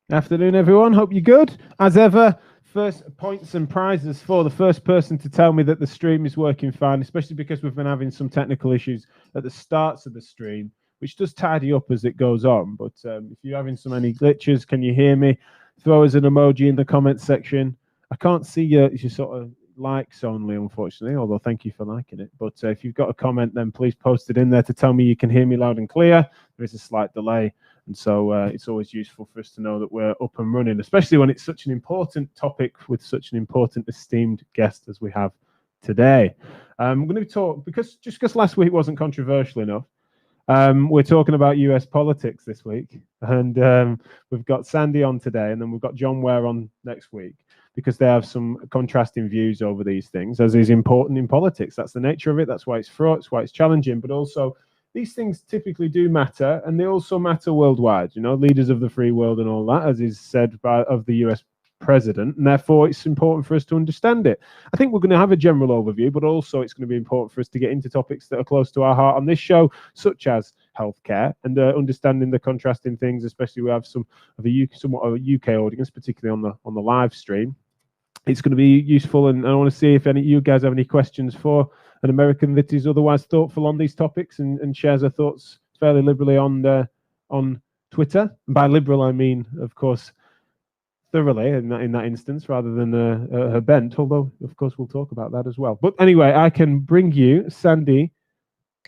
Afternoon, everyone. Hope you're good. As ever, first points and prizes for the first person to tell me that the stream is working fine, especially because we've been having some technical issues at the starts of the stream, which does tidy up as it goes on. But if you're having so many glitches, can you hear me? Throw us an emoji in the comments section. I can't see your sort of likes only, unfortunately, although thank you for liking it. But if you've got a comment, then please post it in there to tell me you can hear me loud and clear. There is a slight delay. And so it's always useful for us to know that we're up and running, especially when it's such an important topic with such an important, esteemed guest as we have today. I'm going to talk, because last week wasn't controversial enough, we're talking about US politics this week. And we've got Sandy on today, and then we've got Youre on next week, because they have some contrasting views over these things, as is important in politics. That's the nature of it. That's why it's fraught, it's why it's challenging, but also these things typically do matter, and they also matter worldwide, leaders of the free world and all that, as is said of the US president, and therefore it's important for us to understand it. I think we're going to have a general overview, but also it's going to be important for us to get into topics that are close to our heart on this show, such as healthcare, and understanding the contrasting things, especially we have somewhat of a UK audience, particularly on the live stream. It's going to be useful, and I want to see if any of you guys have any questions for an American that is otherwise thoughtful on these topics and shares her thoughts fairly liberally on Twitter. And by liberal, I mean, of course, thoroughly in that instance, rather than her bent, although, of course, we'll talk about that as well. But anyway, I can bring you Sandy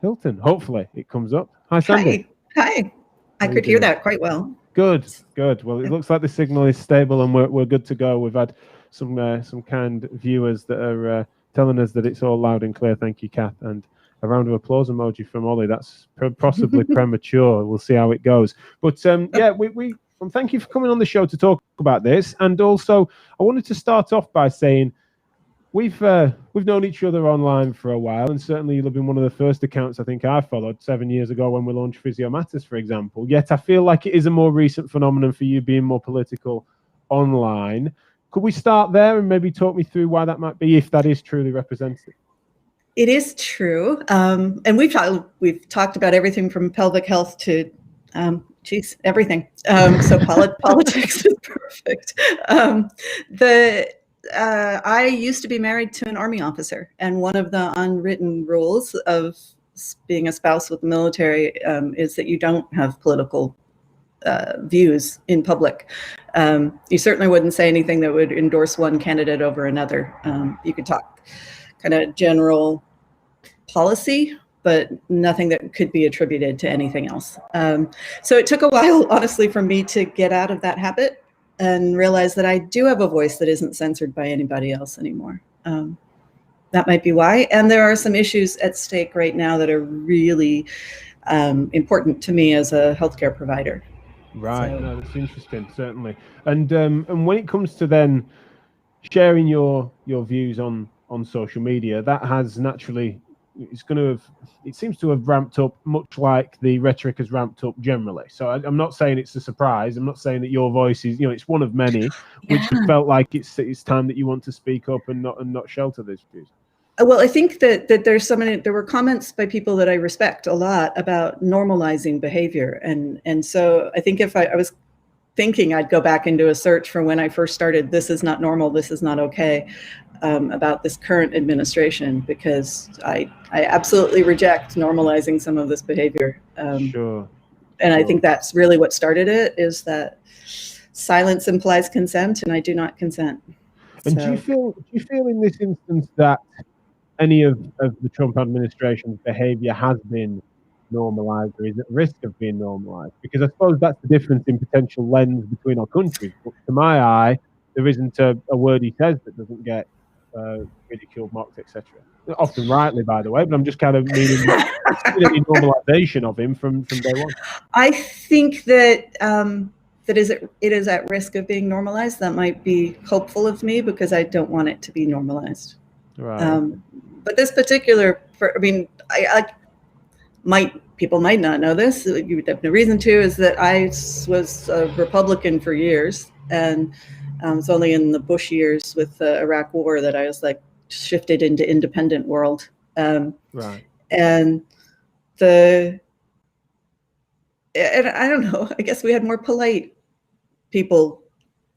Hilton. Hopefully it comes up. Hi, Sandy. Hi. I could hear that quite well. Good. Well, it looks like the signal is stable and we're good to go. We've had some kind viewers that are telling us that it's all loud and clear. Thank you, Kath. And a round of applause emoji from Ollie. That's possibly premature. We'll see how it goes. But yeah, we thank you for coming on the show to talk about this. And also, I wanted to start off by saying we've known each other online for a while, and certainly you'll have been one of the first accounts I think I followed 7 years ago when we launched Physio Matters, for example. Yet I feel like it is a more recent phenomenon for you being more political online. Could we start there and maybe talk me through why that might be, if that is truly representative? It is true, and we've talked about everything from pelvic health to everything. So politics is perfect. I used to be married to an Army officer, and one of the unwritten rules of being a spouse with the military is that you don't have political views in public. You certainly wouldn't say anything that would endorse one candidate over another. You could talk kind of general policy, but nothing that could be attributed to anything else. So it took a while, honestly, for me to get out of that habit and realize that I do have a voice that isn't censored by anybody else anymore. That might be why. And there are some issues at stake right now that are really important to me as a healthcare provider. Right, so. No, that's interesting, certainly. And when it comes to then sharing your views on social media, that has naturally, it seems to have ramped up, much like the rhetoric has ramped up generally. So I'm not saying it's a surprise. I'm not saying that your voice is, it's one of many, which felt like it's time that you want to speak up and not shelter these views. Well, I think that there were comments by people that I respect a lot about normalizing behavior. And so I think if I was thinking I'd go back into a search from when I first started, this is not normal, this is not okay, about this current administration, because I absolutely reject normalizing some of this behavior. Sure. And I think that's really what started it, is that silence implies consent, and I do not consent. And so, do you feel in this instance that any of the Trump administration's behavior has been normalized, or is at risk of being normalized? Because I suppose that's the difference in potential lens between our countries. But to my eye, there isn't a word he says that doesn't get ridiculed, mocked, etc. Often rightly, by the way, but I'm just kind of meaning any normalization of him from day one. I think that it is at risk of being normalized. That might be hopeful of me, because I don't want it to be normalized. Right. But this particular, people might not know this. You would have no reason to. Is that I was a Republican for years, and it's only in the Bush years with the Iraq War that I was shifted into independent world. Right. And I don't know. I guess we had more polite people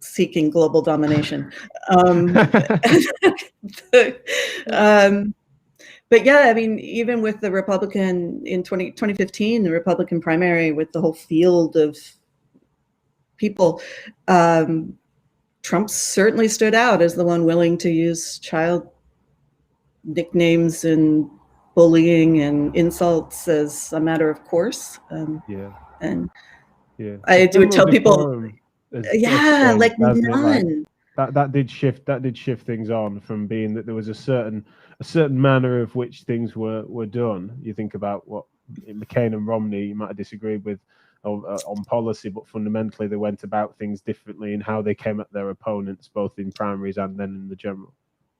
seeking global domination. But yeah, I mean, even with the Republican in 2015, the Republican primary, with the whole field of people, Trump certainly stood out as the one willing to use child nicknames and bullying and insults as a matter of course. Yeah. And yeah, I would tell people, yeah, like hasn't it? none. That did shift things on from being that there was a certain manner of which things were done. You think about what McCain and Romney, you might have disagreed with on policy, but fundamentally they went about things differently in how they came at their opponents, both in primaries and then in the general.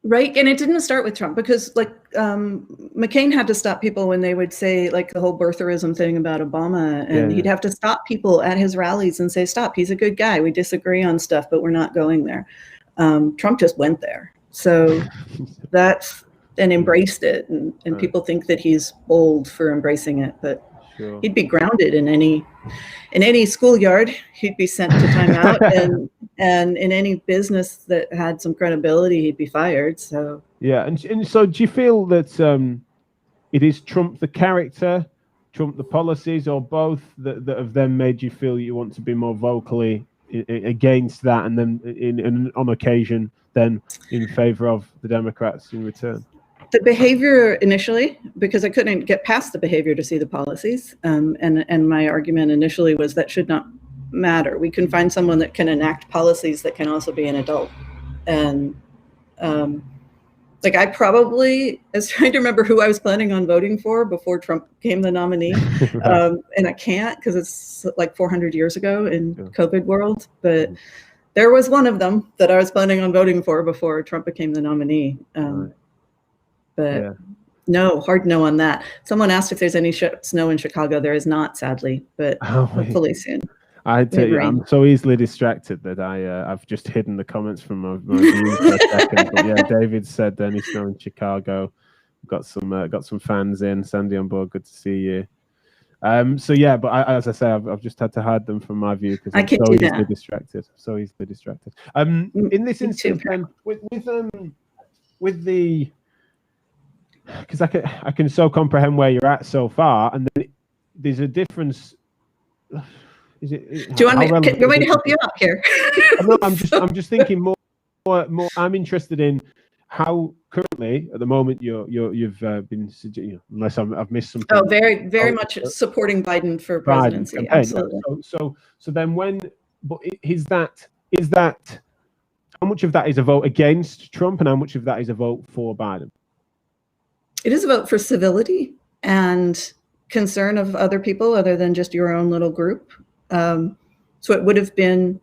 Right. And it didn't start with Trump, because like McCain had to stop people when they would say like the whole birtherism thing about Obama, and he'd have to stop people at his rallies and say, stop, he's a good guy. We disagree on stuff, but we're not going there. Trump just went there. So that's, and embraced it. And people think that he's bold for embracing it, but he'd be grounded in any schoolyard. He'd be sent to timeout, and in any business that had some credibility, he'd be fired. So yeah, and so do you feel that it is Trump the character, Trump the policies, or both that have then made you feel you want to be more vocally against that, and then on occasion then in favor of the Democrats in return? The behavior initially, because I couldn't get past the behavior to see the policies, and my argument initially was that should not matter. We can find someone that can enact policies that can also be an adult. And like I probably was trying to remember who I was planning on voting for before Trump became the nominee, and I can't because it's like 400 years ago in COVID world. But there was one of them that I was planning on voting for before Trump became the nominee. But no, hard no on that. Someone asked if there's any snow in Chicago. There is not, sadly, but hopefully soon. I tell you, I'm so easily distracted that I've just hidden the comments from my view for a second. But yeah, David said any snow in Chicago. Got some fans in. Sandy on board. Good to see you. So yeah, but as I say, I've just had to hide them from my view because I'm so easily distracted. So easily distracted. In this instance, then, with the, because I can so comprehend where you're at so far, and then there's a difference. Do you want me to help you out here? No, I'm just thinking more. I'm interested in how currently at the moment you've been, unless I've missed something. Oh, very much supporting Biden for presidency. Biden, absolutely. So then is that how much of that is a vote against Trump and how much of that is a vote for Biden? It is a vote for civility and concern of other people other than just your own little group. So it would have been,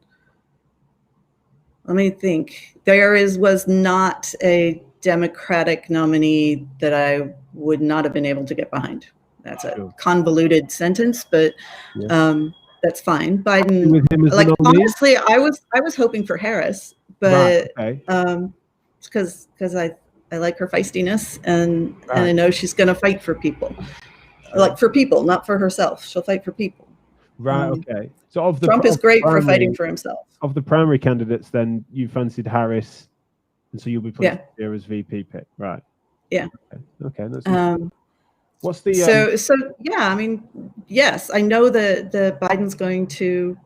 let me think, was not a Democratic nominee that I would not have been able to get behind. That's a convoluted sentence, but that's fine. Biden, like honestly, I was hoping for Harris, but it's because I like her feistiness, and I know she's going to fight for people, like for people, not for herself. She'll fight for people. Right. Okay. So Trump is great for fighting for himself. Of the primary candidates, then you fancied Harris, and so you'll be putting her as VP pick, right? Yeah. Okay. That's what's the so yeah? I mean, yes, I know that Biden's going to.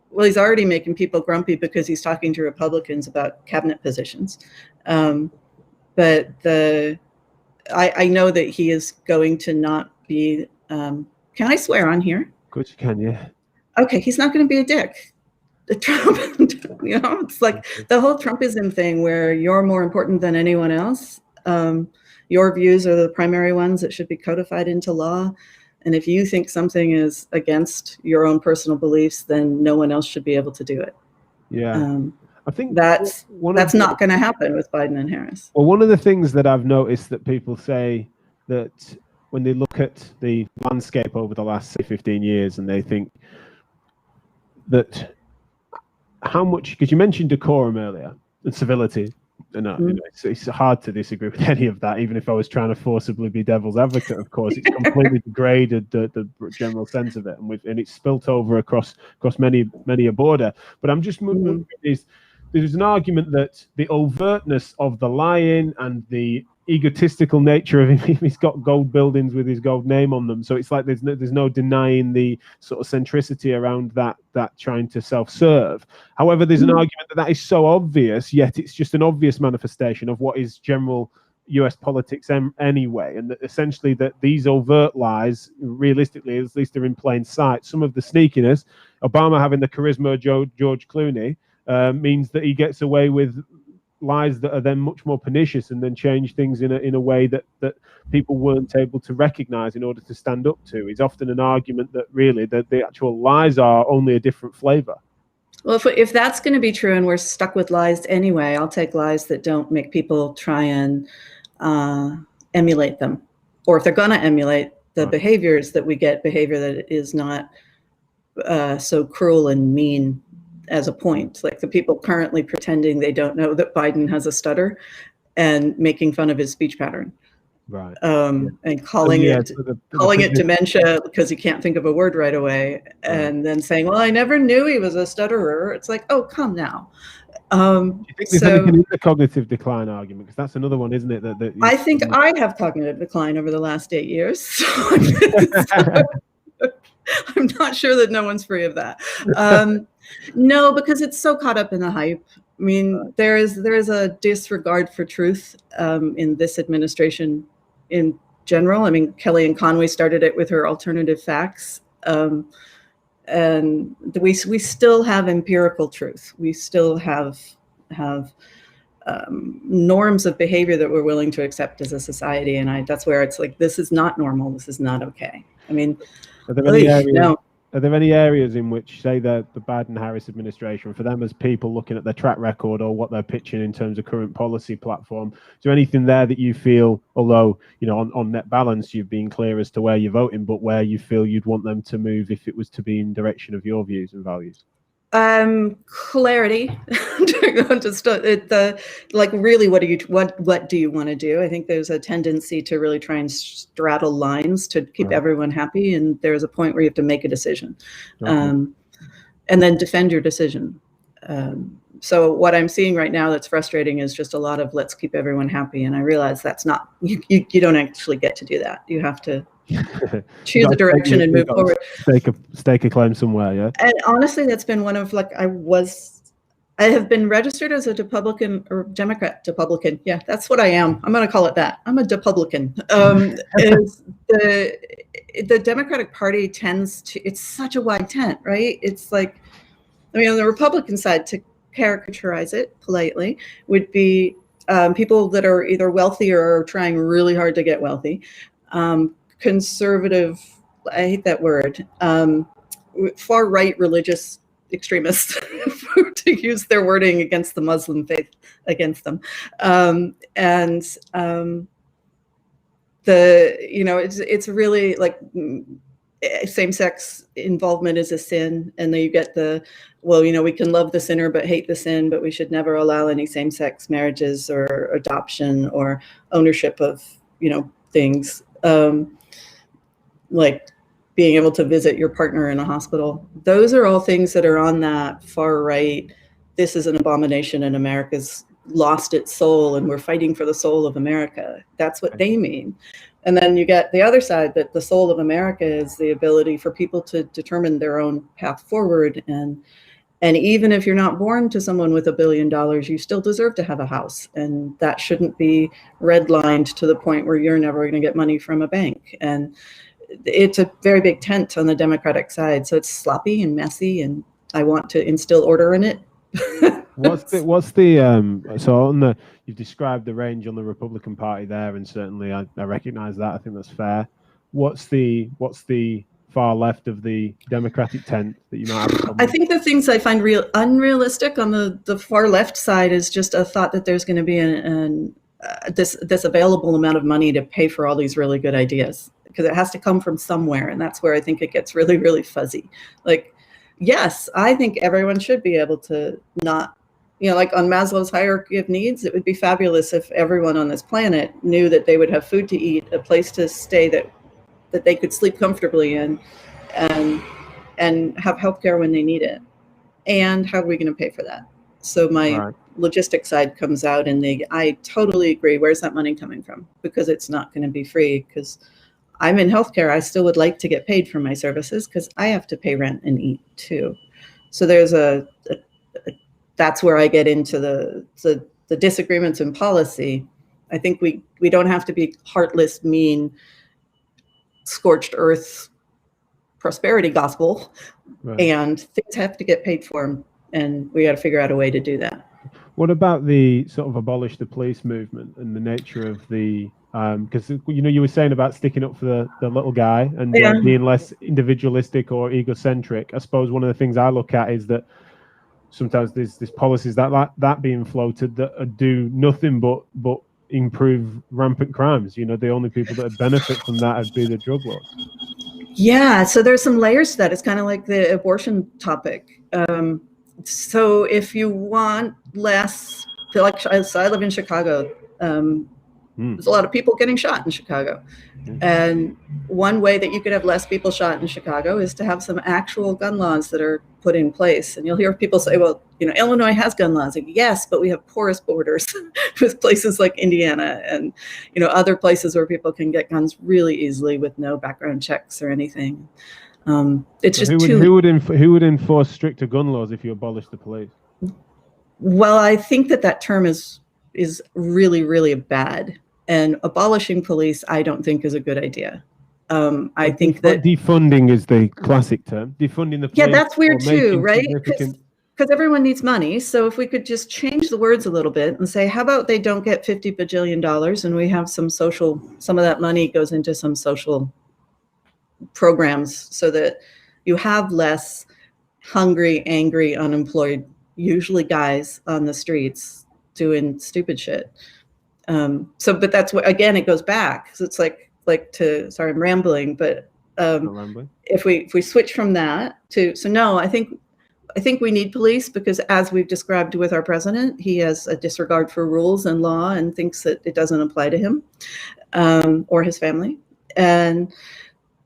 Well, he's already making people grumpy because he's talking to Republicans about cabinet positions. But I know that he is going to not be. Can I swear on here? Of course you can, yeah. Okay, he's not going to be a dick. The Trump, it's like the whole Trumpism thing where you're more important than anyone else. Your views are the primary ones that should be codified into law. And if you think something is against your own personal beliefs, then no one else should be able to do it. Yeah. I think that's not going to happen with Biden and Harris. Well, one of the things that I've noticed that people say that when they look at the landscape over the last, say, 15 years, and they think that how much, because you mentioned decorum earlier and civility, you know, it's hard to disagree with any of that, even if I was trying to forcibly be devil's advocate. Of course, it's completely degraded the general sense of it, and it's spilt over across many a border. But I'm just wondering, there's an argument that the overtness of the lying and the egotistical nature of him, he's got gold buildings with his gold name on them, so it's like there's no denying the sort of centricity around that trying to self-serve. However, there's an argument that is so obvious, yet it's just an obvious manifestation of what is general US politics anyway, and that essentially that these overt lies, realistically, at least they're in plain sight. Some of the sneakiness, Obama having the charisma of George Clooney, means that he gets away with lies that are then much more pernicious and then change things in a way that people weren't able to recognize in order to stand up to. It's often an argument that really that the actual lies are only a different flavor. Well, if that's going to be true and we're stuck with lies anyway, I'll take lies that don't make people try and emulate them. Or if they're going to emulate the behaviors, that we get behavior that is not so cruel and mean as a point. Like the people currently pretending they don't know that Biden has a stutter and making fun of his speech pattern. Right. And calling it dementia because he can't think of a word right away, and then saying, well, I never knew he was a stutterer. It's like, oh, come now. Do you think there's anything in the cognitive decline argument? Because that's another one, isn't it? That I think I have cognitive decline over the last 8 years. So I'm not sure that no one's free of that. No, because it's so caught up in the hype. I mean, there is a disregard for truth in this administration in general. I mean, Kellyanne Conway started it with her alternative facts. And we still have empirical truth. We still have norms of behavior that we're willing to accept as a society. And that's where it's like, this is not normal. This is not okay. I mean, are there any areas in which, say, the Biden-Harris administration, for them as people looking at their track record or what they're pitching in terms of current policy platform, is there anything there that you feel, although, you know, on net balance, you've been clear as to where you're voting, but where you feel you'd want them to move if it was to be in direction of your views and values? Clarity. Like, really, what do you want to do? I think there's a tendency to really try and straddle lines to keep everyone happy, and there's a point where you have to make a decision, and then defend your decision. So what I'm seeing right now that's frustrating is just a lot of let's keep everyone happy, and I realize that's not you don't actually get to do that. You have to choose a direction and move forward. Stake a claim somewhere, yeah. And honestly, that's been one of, like, I have been registered as a Republican or Democrat Republican. Yeah, that's what I am. I'm going to call it that. I'm a Republican. Is the Democratic Party tends to, it's such a wide tent, right? It's like, I mean, on the Republican side, to caricaturize it politely, would be people that are either wealthy or are trying really hard to get wealthy. Conservative, I hate that word, far-right religious extremists, to use their wording against the Muslim faith against them. It's really like same-sex involvement is a sin, and then you get we can love the sinner but hate the sin, but we should never allow any same-sex marriages or adoption or ownership of, things. Like being able to visit your partner in a hospital. Those are all things that are on that far right. This is an abomination and America's lost its soul and we're fighting for the soul of America. That's what they mean. And then you get the other side, that the soul of America is the ability for people to determine their own path forward. And even if you're not born to someone with $1 billion, you still deserve to have a house. And that shouldn't be redlined to the point where you're never going to get money from a bank. And it's a very big tent on the Democratic side. So it's sloppy and messy, and I want to instill order in it. You've described the range on the Republican Party there, and certainly I recognize that. I think that's fair. What's the far left of the Democratic tent that you might have? I think the things I find unrealistic on the far left side is just a thought that there's going to be this available amount of money to pay for all these really good ideas, because it has to come from somewhere. And that's where I think it gets really, really fuzzy. Like, yes, I think everyone should be able to not like on Maslow's hierarchy of needs, it would be fabulous if everyone on this planet knew that they would have food to eat, a place to stay that they could sleep comfortably in, and have healthcare when they need it. And how are we going to pay for that? So my logistics side comes out, and I totally agree. Where's that money coming from? Because it's not going to be free. Because I'm in healthcare, I still would like to get paid for my services because I have to pay rent and eat too. So there's that's where I get into the disagreements in policy. I think we don't have to be heartless, mean, scorched earth prosperity gospel, and things have to get paid for them, and we got to figure out a way to do that. What about the sort of abolish the police movement and the nature of the because you were saying about sticking up for the little guy and being less individualistic or egocentric. I suppose one of the things I look at is that sometimes there's policies that being floated that do nothing but improve rampant crimes. The only people that would benefit from that would be the drug lords. Yeah, so there's some layers to that. It's kind of like the abortion topic. So if you want less, so I live in Chicago. There's a lot of people getting shot in Chicago. And one way that you could have less people shot in Chicago is to have some actual gun laws that are put in place. And you'll hear people say, well, Illinois has gun laws. Like, yes, but we have porous borders with places like Indiana and, other places where people can get guns really easily with no background checks or anything. It's just who would enforce stricter gun laws if you abolish the police? Well, I think that term is really, really bad. And abolishing police, I don't think is a good idea. I think that defunding is the classic term. Defunding the police. Yeah, that's weird too, right? Because everyone needs money. So if we could just change the words a little bit and say, how about they don't get $50 bajillion and we have some of that money goes into some social programs so that you have less hungry, angry, unemployed, usually guys on the streets doing stupid shit. But that's what, again, it goes back. So it's sorry, I'm rambling, but if we switch from that no, I think we need police because as we've described with our president, he has a disregard for rules and law and thinks that it doesn't apply to him or his family. And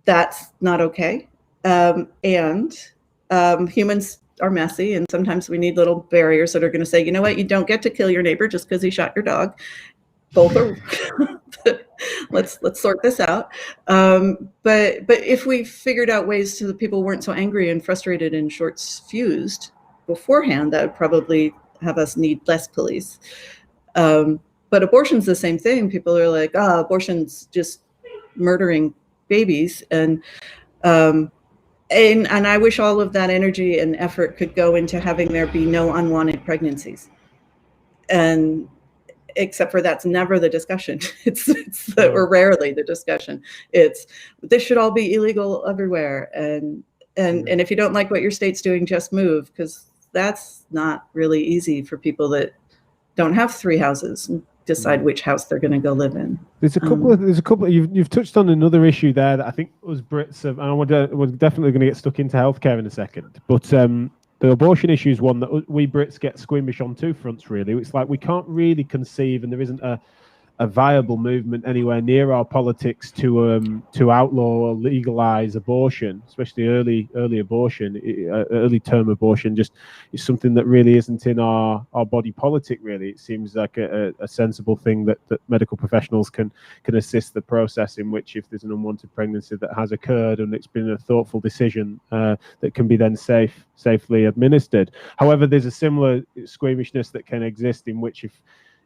that's not okay. Humans are messy, and sometimes we need little barriers that are going to say, you know what, you don't get to kill your neighbor just because he shot your dog. Both are let's sort this out. But if we figured out ways so that people weren't so angry and frustrated and short-fused beforehand, that would probably have us need less police. But abortion's the same thing. People are like, abortion's just murdering babies, and I wish all of that energy and effort could go into having there be no unwanted pregnancies. And except for that's never the discussion. Or rarely the discussion. It's this should all be illegal everywhere. And if you don't like what your state's doing, just move, because that's not really easy for people that don't have 3 houses and decide which house they're going to go live in. There's a couple. You've touched on another issue there that I think us Brits have, and we're definitely going to get stuck into healthcare in a second. But the abortion issue is one that we Brits get squeamish on 2 fronts, really. It's like we can't really conceive, and there isn't a viable movement anywhere near our politics to outlaw or legalize abortion, especially early abortion, early term abortion. Just is something that really isn't in our body politic. Really, it seems like a sensible thing that medical professionals can assist the process in which, if there's an unwanted pregnancy that has occurred and it's been a thoughtful decision that can be then safely administered. However, there's a similar squeamishness that can exist in which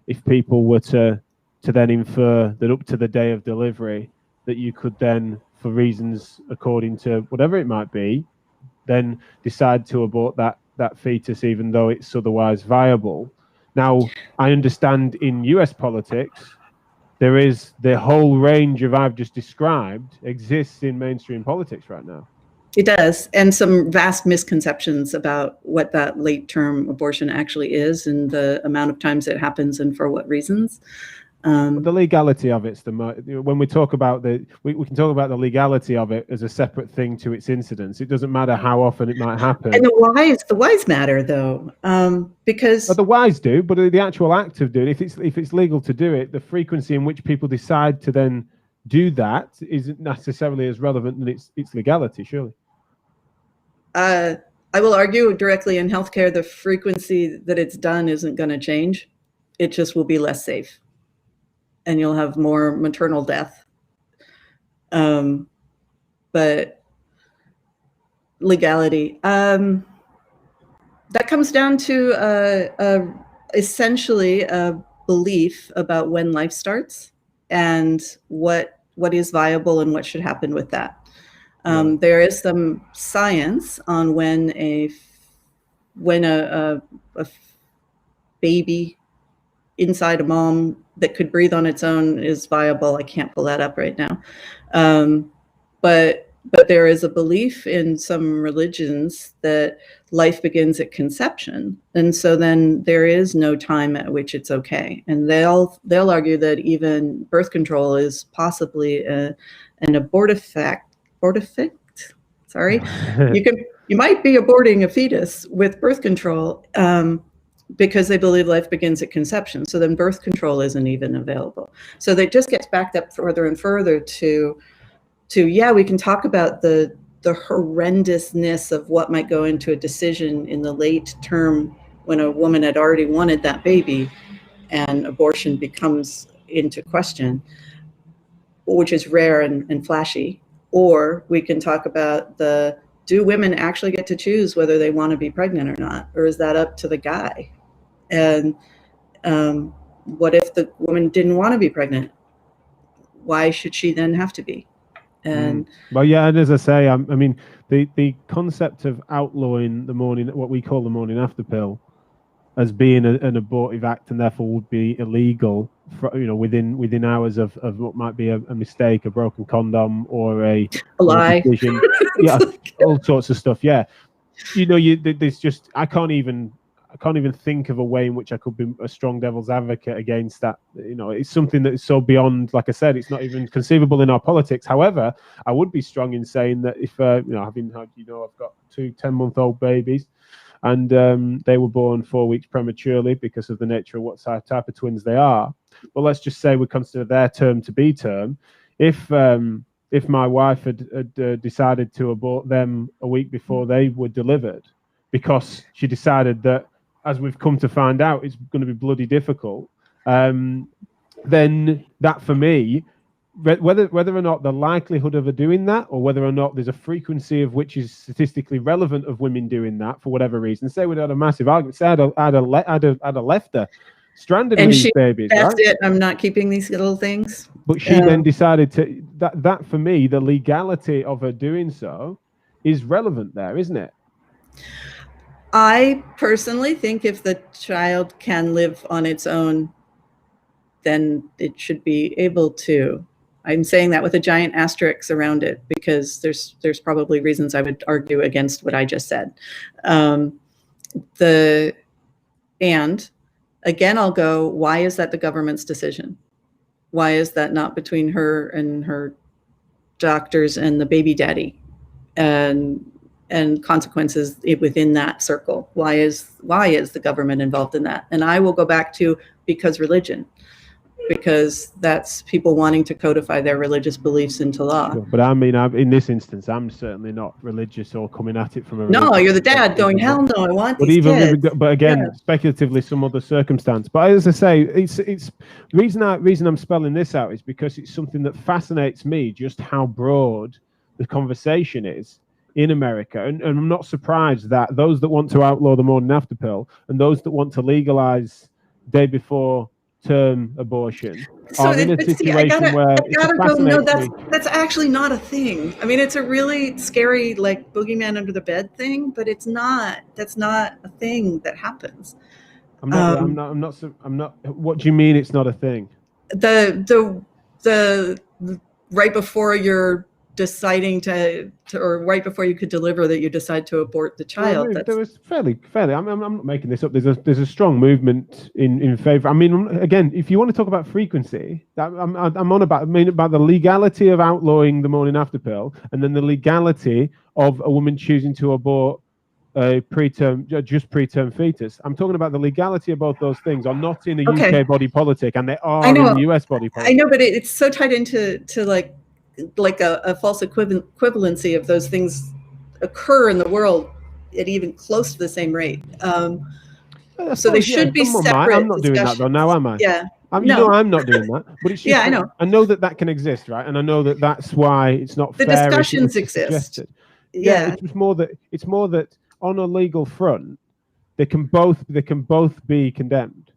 if people were to then infer that up to the day of delivery that you could then, for reasons according to whatever it might be, then decide to abort that fetus even though it's otherwise viable. Now, I understand in US politics there is the whole range of I've just described exists in mainstream politics right now. It does, and some vast misconceptions about what that late term abortion actually is and the amount of times it happens and for what reasons. The legality of it's when we talk about we can talk about the legality of it as a separate thing to its incidence. It doesn't matter how often it might happen. And the whys matter though, because the whys do, but the actual act of doing it, if it's legal to do it, the frequency in which people decide to then do that isn't necessarily as relevant than its legality, surely. I will argue directly in healthcare, the frequency that it's done isn't going to change. It just will be less safe. And you'll have more maternal death. But legality, that comes down to essentially a belief about when life starts and what is viable and what should happen with that. There is some science on when a baby inside a mom that could breathe on its own is viable. I can't pull that up right now. But there is a belief in some religions that life begins at conception. And so then there is no time at which it's okay. And they'll argue that even birth control is possibly an abortifacient. Sorry. You might be aborting a fetus with birth control, because they believe life begins at conception. So then birth control isn't even available. So that just gets backed up further and further to yeah, we can talk about the horrendousness of what might go into a decision in the late term when a woman had already wanted that baby and abortion becomes into question, which is rare and flashy. Or we can talk about do women actually get to choose whether they want to be pregnant or not? Or is that up to the guy? And what if the woman didn't want to be pregnant? Why should she then have to be? And well, yeah, and as I say, I mean, the concept of outlawing what we call the morning after pill, as being an abortive act and therefore would be illegal, within hours of what might be a mistake, a broken condom, or a lie, decision. Yeah, all sorts of stuff. Yeah, there's just I can't even think of a way in which I could be a strong devil's advocate against that. It's something that is so beyond, like I said, it's not even conceivable in our politics. However, I would be strong in saying that if, having had, I've got 2 10-month-old babies, and they were born 4 weeks prematurely because of the nature of what type of twins they are. But let's just say we consider their term to be term. If my wife had decided to abort them a week before they were delivered, because she decided that, as we've come to find out, it's going to be bloody difficult, then that for me, whether or not the likelihood of her doing that, or whether or not there's a frequency of which is statistically relevant of women doing that for whatever reason, say we'd had a massive argument, say I'd have left her stranded with these babies. That's right? It. I'm not keeping these little things. But she then decided to, that for me, the legality of her doing so is relevant there, isn't it? I personally think if the child can live on its own, then it should be able to. I'm saying that with a giant asterisk around it, because there's probably reasons I would argue against what I just said. And again, I'll go, why is that the government's decision? Why is that not between her and her doctors and the baby daddy? And consequences within that circle. Why is the government involved in that? And I will go back to because religion, because that's people wanting to codify their religious beliefs into law. Sure. But I mean, in this instance, I'm certainly not religious or coming at it from a. No, you're the dad going, hell no, I want these kids. But again, speculatively, some other circumstance. But as I say, it's the reason I'm spelling this out is because it's something that fascinates me, just how broad the conversation is in America, and I'm not surprised that those that want to outlaw the morning after pill and those that want to legalize day before term abortion are in a situation where that's actually not a thing. I mean, it's a really scary, like, boogeyman under the bed thing, but it's not. That's not a thing that happens. I'm not. What do you mean? It's not a thing? The right before you're deciding to or right before you could deliver that you decide to abort the child. Well, there was fairly. I'm not making this up. There's a strong movement in favor. I mean, again, if you want to talk about frequency, I'm on about. I mean, about the legality of outlawing the morning after pill, and then the legality of a woman choosing to abort a preterm fetus. I'm talking about the legality of both those things are not in the UK body politic, and they are in the US body politic. I know, but it's so tied into like a false equivalency of those things occur in the world at even close to the same rate. So they should be separate. I'm not doing that though now, am I? Yeah. You know I'm not doing that. But it's just yeah, I know. I know that can exist, right? And I know that's why it's not the fair. Discussions exist. Yeah, it's more that on a legal front, they can both be condemned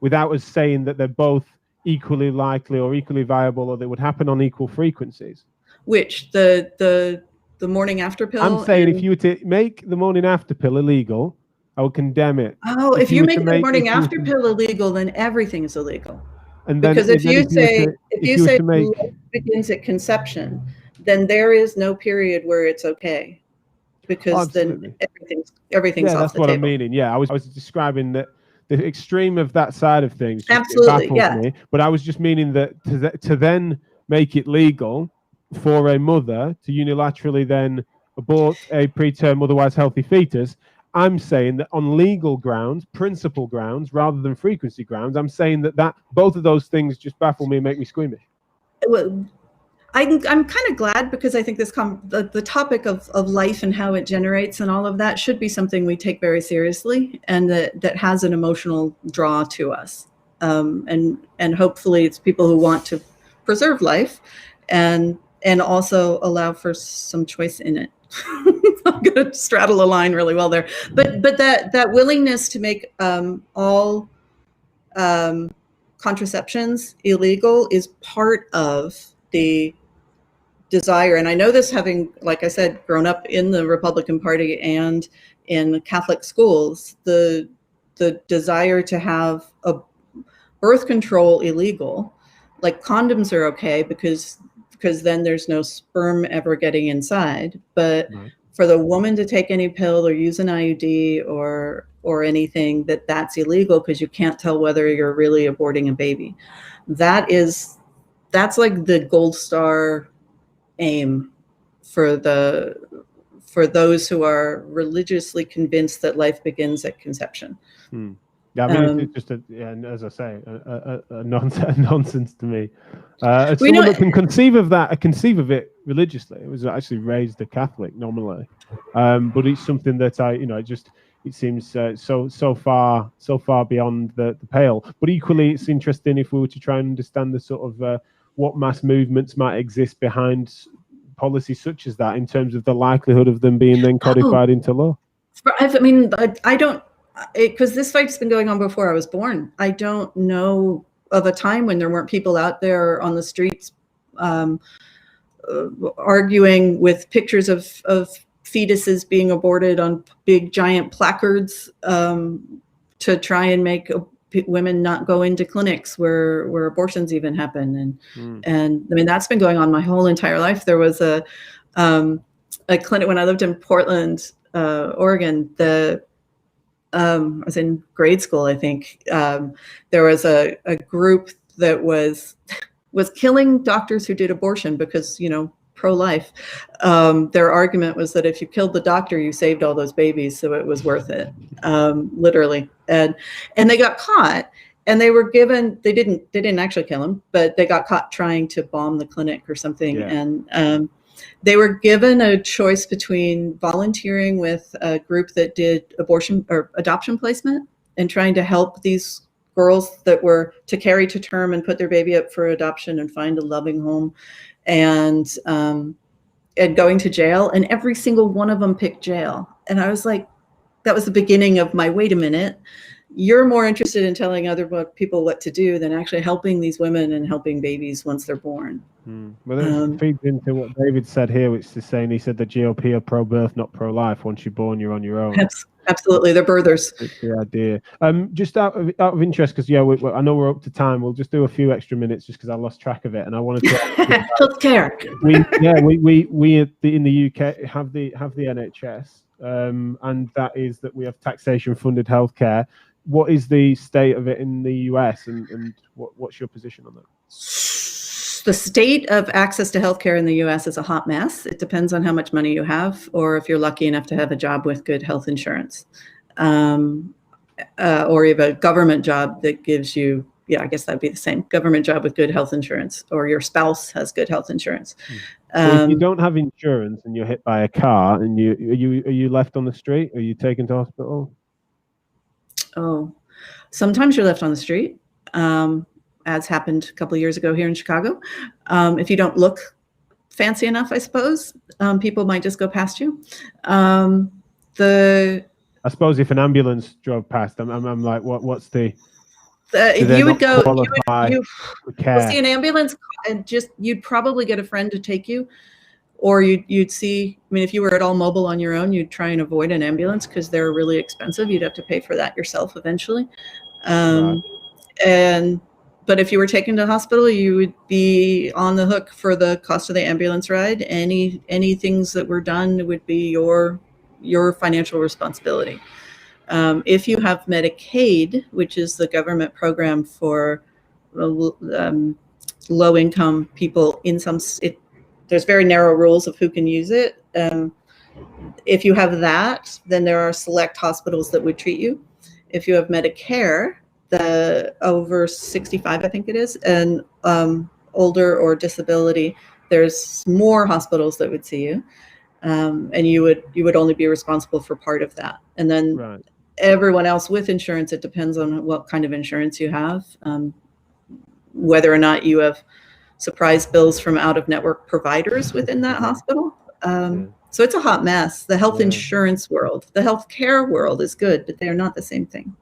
without us saying that they're both equally likely or equally viable, or they would happen on equal frequencies. Which the morning after pill? I'm saying if you were to make the morning after pill illegal, I would condemn it. Oh, if you make the morning after pill illegal, then everything is illegal. And then, because if you say life begins at conception, then there is no period where it's okay. Because then everything's off that's the what table. I'm meaning. Yeah, I was describing that the extreme of that side of things. Absolutely, baffles me. But I was just meaning that to then make it legal for a mother to unilaterally then abort a preterm, otherwise healthy fetus. I'm saying that on legal grounds, principle grounds, rather than frequency grounds, I'm saying that both of those things just baffle me and make me squeamish. Well, I'm kind of glad, because I think the topic of life and how it generates and all of that should be something we take very seriously, and that has an emotional draw to us. And hopefully it's people who want to preserve life and also allow for some choice in it. I'm going to straddle a line really well there, but that willingness to make all contraceptions illegal is part of the desire. And I know this, having, like I said, grown up in the Republican Party and in Catholic schools, the desire to have a birth control illegal, like condoms are okay because then there's no sperm ever getting inside. But for the woman to take any pill or use an IUD or anything, that's illegal because you can't tell whether you're really aborting a baby. That's like the gold star aim for those who are religiously convinced that life begins at conception. Yeah, I mean, it's just as I say, a nonsense to me. As someone that can conceive of it religiously. It was actually raised a Catholic nominally, but it's something that it seems so far beyond the pale. But equally, it's interesting if we were to try and understand the sort of what mass movements might exist behind policies such as that, in terms of the likelihood of them being then codified into law. I mean, I don't. Because this fight's been going on before I was born. I don't know of a time when there weren't people out there on the streets arguing with pictures of fetuses being aborted on big giant placards to try and make women not go into clinics where abortions even happen. And I mean, that's been going on my whole entire life. There was a clinic when I lived in Portland, Oregon. I was in grade school, I think. There was a group that was killing doctors who did abortion because, pro-life. Their argument was that if you killed the doctor, you saved all those babies, so it was worth it, literally. And they got caught, and they were given. They didn't actually kill him, but they got caught trying to bomb the clinic or something. Yeah. And they were given a choice between volunteering with a group that did abortion or adoption placement and trying to help these girls that were to carry to term and put their baby up for adoption and find a loving home, and going to jail. And every single one of them picked jail. And I was like, that was the beginning of my, wait a minute, you're more interested in telling other people what to do than actually helping these women and helping babies once they're born. Well, this feeds into what David said here, which is saying, he said the GOP are pro-birth, not pro-life. Once you're born, you're on your own. Absolutely, they're birthers. It's the idea. Just out of interest, because I know we're up to time. We'll just do a few extra minutes, just because I lost track of it, and I wanted to. Healthcare. We in the UK have the NHS, and that is that we have taxation-funded healthcare. What is the state of it in the US, and what's your position on that? The state of access to healthcare in the US is a hot mess. It depends on how much money you have, or if you're lucky enough to have a job with good health insurance, or you have a government job that gives you, I guess that'd be the same, government job with good health insurance, or your spouse has good health insurance. So if you don't have insurance and you're hit by a car, and are you left on the street? Are you taken to hospital? Oh, sometimes you're left on the street. As happened a couple of years ago here in Chicago. If you don't look fancy enough, I suppose, people might just go past you. I suppose if an ambulance drove past, I'm like, what's the? You would go. You would see an ambulance, and you'd probably get a friend to take you, or you'd see. I mean, if you were at all mobile on your own, you'd try and avoid an ambulance because they're really expensive. You'd have to pay for that yourself eventually, right. But if you were taken to hospital, you would be on the hook for the cost of the ambulance ride. Any things that were done would be your financial responsibility. If you have Medicaid, which is the government program for low-income people, there's very narrow rules of who can use it. If you have that, then there are select hospitals that would treat you. If you have Medicare, the over 65, I think it is, and older or disability, there's more hospitals that would see you, and you would only be responsible for part of that. And then everyone else with insurance, it depends on what kind of insurance you have, whether or not you have surprise bills from out-of-network providers within that hospital. So it's a hot mess. The health insurance world, the healthcare world is good, but they're not the same thing.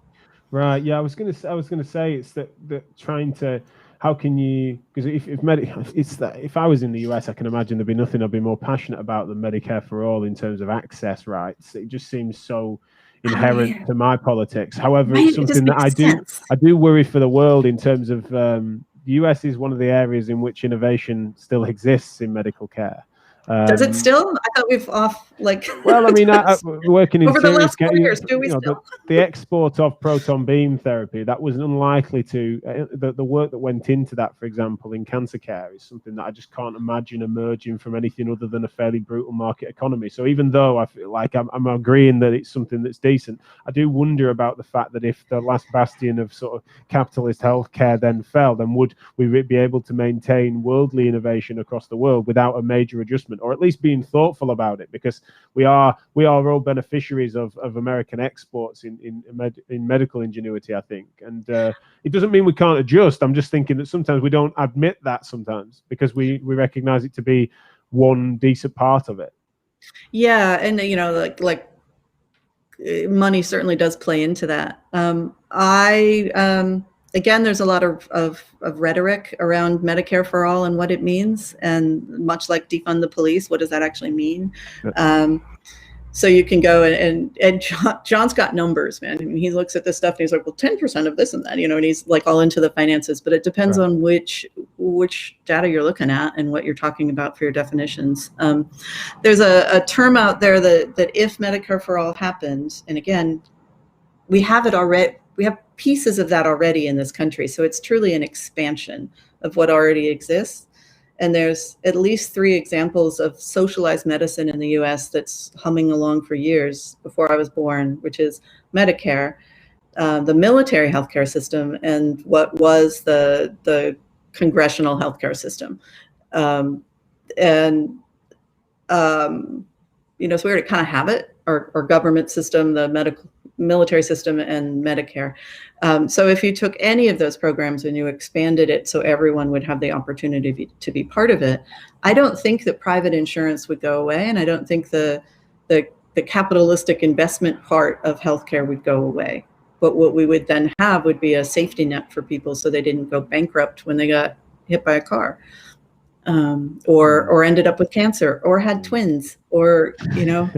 Right. Yeah. I was gonna say it's that trying to, how can you, because if I was in the US, I can imagine there'd be nothing I'd be more passionate about than Medicare for all in terms of access rights. It just seems so inherent to my politics. However, it's something that I do worry for the world in terms of the US is one of the areas in which innovation still exists in medical care. Does it still? I thought we've off Well, I mean, working in over the last 4 years, do we still? The export of proton beam therapy, that was unlikely to. The work that went into that, for example, in cancer care, is something that I just can't imagine emerging from anything other than a fairly brutal market economy. So even though I feel like I'm agreeing that it's something that's decent, I do wonder about the fact that if the last bastion of sort of capitalist healthcare then fell, then would we be able to maintain worldly innovation across the world without a major adjustment? Or at least being thoughtful about it, because we are all beneficiaries of American exports in medical ingenuity, I think. And it doesn't mean we can't adjust. I'm just thinking that sometimes we don't admit that sometimes, because we recognize it to be one decent part of it. Yeah, and like money certainly does play into that. Again, there's a lot of rhetoric around Medicare for all and what it means, and much like defund the police, what does that actually mean? So you can go and John's got numbers, man. I mean, he looks at this stuff and he's like, well, 10% of this and that, and he's like all into the finances. But it depends on which data you're looking at and what you're talking about for your definitions. There's a term out there that if Medicare for all happened, and again, we have it already. We have pieces of that already in this country. So it's truly an expansion of what already exists. And there's at least 3 examples of socialized medicine in the US that's humming along for years before I was born, which is Medicare, the military healthcare system, and what was the congressional healthcare system. So we already kind of have it, our government system, the military system, and Medicare. So if you took any of those programs and you expanded it so everyone would have the opportunity to be part of it, I don't think that private insurance would go away, and I don't think the capitalistic investment part of healthcare would go away. But what we would then have would be a safety net for people so they didn't go bankrupt when they got hit by a car, or ended up with cancer, or had twins, or, you know.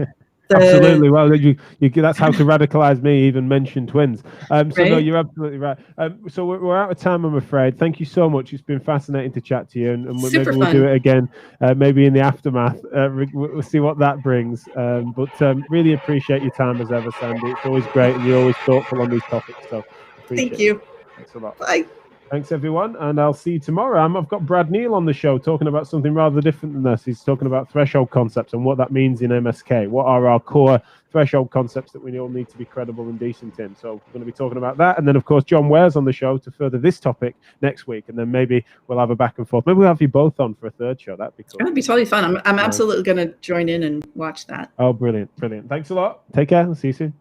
Absolutely. Well, that's how to radicalize me, even mention twins. So right? No, you're absolutely right. So we're out of time, I'm afraid. Thank you so much. It's been fascinating to chat to you, and maybe we'll do it again, maybe in the aftermath. We'll see what that brings. But really appreciate your time as ever, Sandy. It's always great, and you're always thoughtful on these topics. So appreciate Thank you. it. Thanks a lot. Bye. Thanks, everyone, and I'll see you tomorrow. I've got Brad Neal on the show talking about something rather different than this. He's talking about threshold concepts and what that means in MSK. What are our core threshold concepts that we all need to be credible and decent in? So we're going to be talking about that. And then, of course, John Ware's on the show to further this topic next week. And then maybe we'll have a back and forth. Maybe we'll have you both on for a third show. That'd be cool. That'd be totally fun. I'm absolutely going to join in and watch that. Oh, brilliant. Brilliant. Thanks a lot. Take care. I'll see you soon.